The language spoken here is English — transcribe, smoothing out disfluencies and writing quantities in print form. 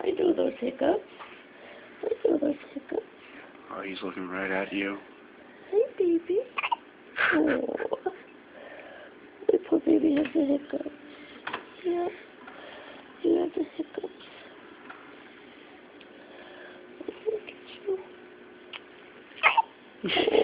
I do those hiccups. I do those hiccups. Oh, he's looking right at you. Hey, baby. Oh. My poor baby has the hiccups. Yeah. You have the hiccups. Look at you.